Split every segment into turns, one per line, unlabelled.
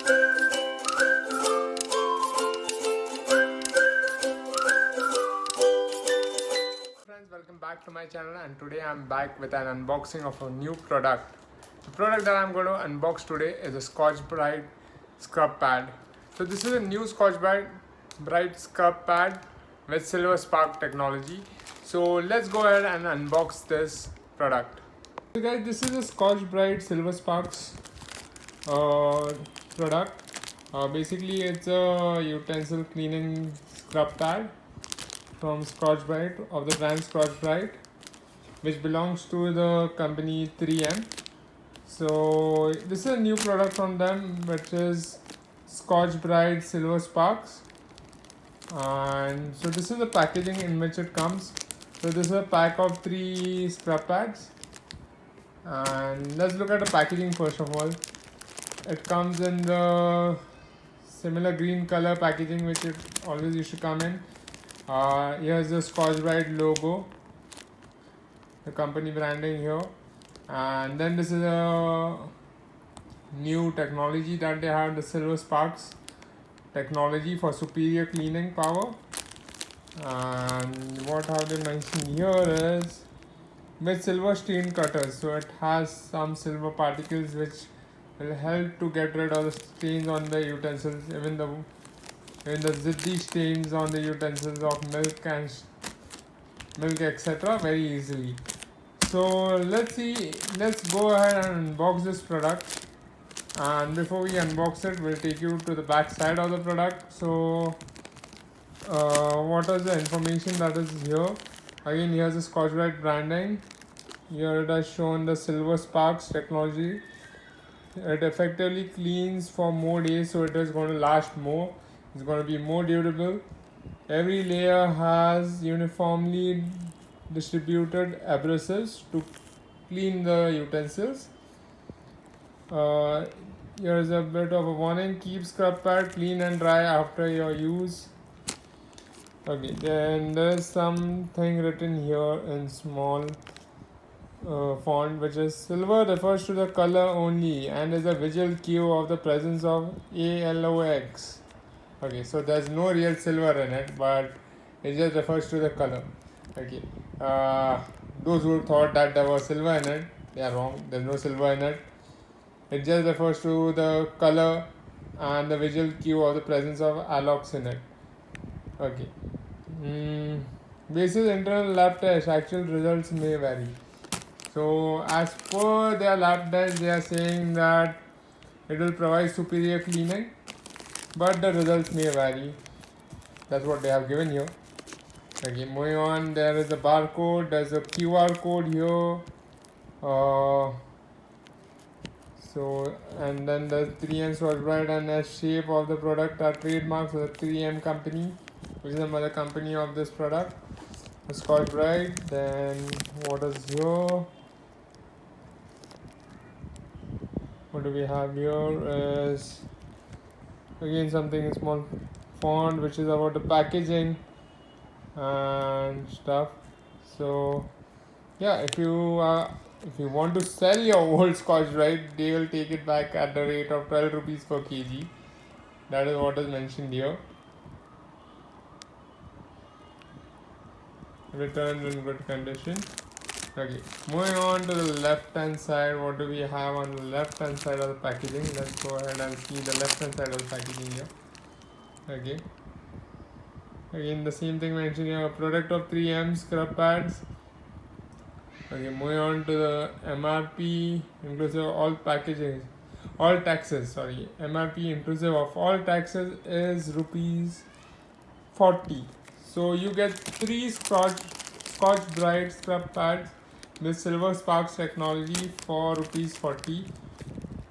Friends, welcome back to my channel, and today I'm back with an unboxing of a new product. The product that I'm going to unbox today is a Scotch Brite scrub pad. So this is a new Scotch Brite scrub pad with silver spark technology. So let's go ahead and unbox this product. So guys, this is a Scotch Brite silver sparks product. Basically it's a utensil cleaning scrub pad from Scotch Brite, of the brand Scotch Brite, which belongs to the company 3M. So this is a new product from them, which is Scotch Brite Silver Sparks. And so this is the packaging in which it comes. So this is a pack of 3 scrub pads. And let's look at the packaging first of all. It comes in the similar green color packaging which it always used to come in. Here's the Scotch Brite logo, the company branding here, and then this is a new technology that they have, the silver sparks technology for superior cleaning power. And what have they mentioned here is with silver stain cutters, so it has some silver particles which will help to get rid of the stains on the utensils, even the ziddy stains on the utensils of milk etc. very easily. So let's go ahead and unbox this product, and before we unbox it we'll take you to the back side of the product. So what is the information that is here? Again, here's the Scotch Brite branding. Here it has shown the silver sparks technology. It effectively cleans for more days, so it is going to last more. It's going to be more durable. Every layer has uniformly distributed abrasives to clean the utensils. Here is a bit of a warning: keep scrub pad clean and dry after your use. Okay, then there is something written here in small font, which is silver refers to the color only and is a visual cue of the presence of ALOX. Okay, so there's no real silver in it, but it just refers to the color. Okay, those who thought that there was silver in it, they are wrong. There's no silver in it. It just refers to the color and the visual cue of the presence of ALOX in it. Okay. Basis internal lab test, actual results may vary. So as per their lab test, they are saying that it will provide superior cleaning, but the results may vary. That's what they have given here. Okay, moving on, there is a barcode, there's a QR code here. And then the 3M Scotch Brite and the shape of the product are trademarks of the 3M company, which is the mother company of this product, the Scotch Brite. Then what is here? What do we have here is again something in small font which is about the packaging and stuff. So yeah, if you want to sell your old Scotch Brite, they will take it back at the rate of 12 rupees per kg. That is what is mentioned here. Returned in good condition. Okay, moving on to the left hand side, what do we have on the left hand side of the packaging? Let's go ahead and see the left hand side of the packaging here. Okay, again the same thing mentioned here, a product of 3M scrub pads. Okay, moving on to the MRP inclusive of all taxes. MRP inclusive of all taxes is rupees 40. So you get 3 Scotch Brite scrub pads with silver sparks technology for rupees 40.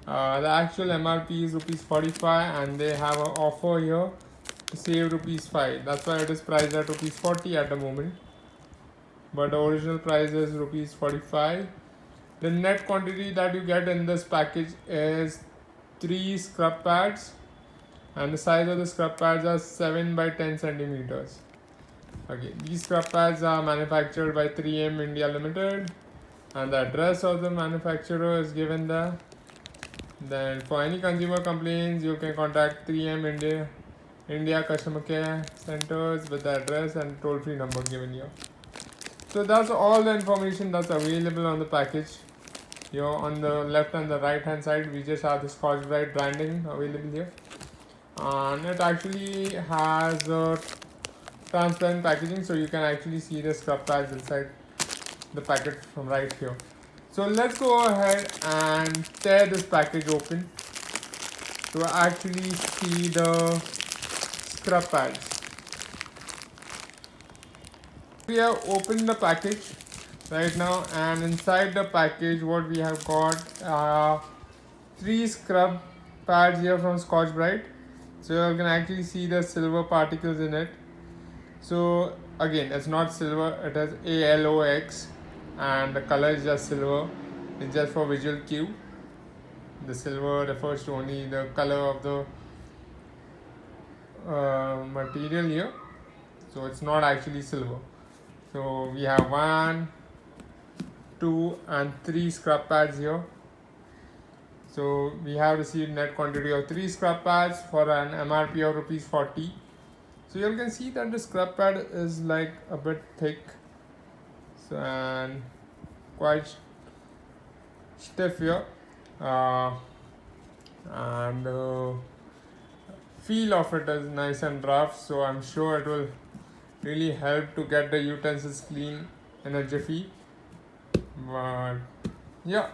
The actual MRP is rupees 45, and they have an offer here to save rupees 5. That's why it is priced at rupees 40 at the moment, but the original price is rupees 45. The net quantity that you get in this package is 3 scrub pads, and the size of the scrub pads are 7 by 10 centimeters. Okay, these scrub pads are manufactured by 3M India Limited, and the address of the manufacturer is given there. Then for any consumer complaints, you can contact 3M India customer care centers with the address and toll-free number given here. So that's all the information that's available on the package. Here on the left and the right hand side, we just have the Scotch Brite branding available here, and it actually has a transparent packaging, so you can actually see the scrub pads inside the packet from right here. So let's go ahead and tear this package open to actually see the scrub pads. We have opened the package right now, and inside the package what we have got are 3 scrub pads here from Scotch Brite. So you can actually see the silver particles in it. So again, it's not silver, it has ALOX, and the color is just silver. It's just for visual cue. The silver refers to only the color of the material here, so it's not actually silver. So we have 1, 2 and 3 scrub pads here. So we have received net quantity of 3 scrub pads for an MRP of ₹40. So you can see that the scrub pad is like a bit thick, so, and quite stiff here, and feel of it is nice and rough, so I'm sure it will really help to get the utensils clean in a jiffy. But yeah,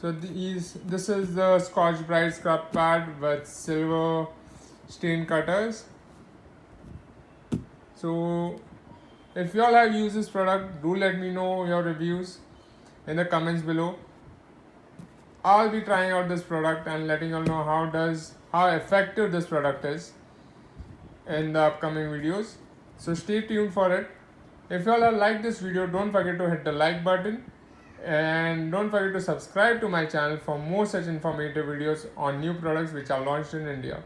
so this is the Scotch Brite scrub pad with silver stain cutters. So if you all have used this product, do let me know your reviews in the comments below. I'll be trying out this product and letting you all know how effective this product is in the upcoming videos. So stay tuned for it. If you all have liked this video, don't forget to hit the like button, and don't forget to subscribe to my channel for more such informative videos on new products which are launched in India.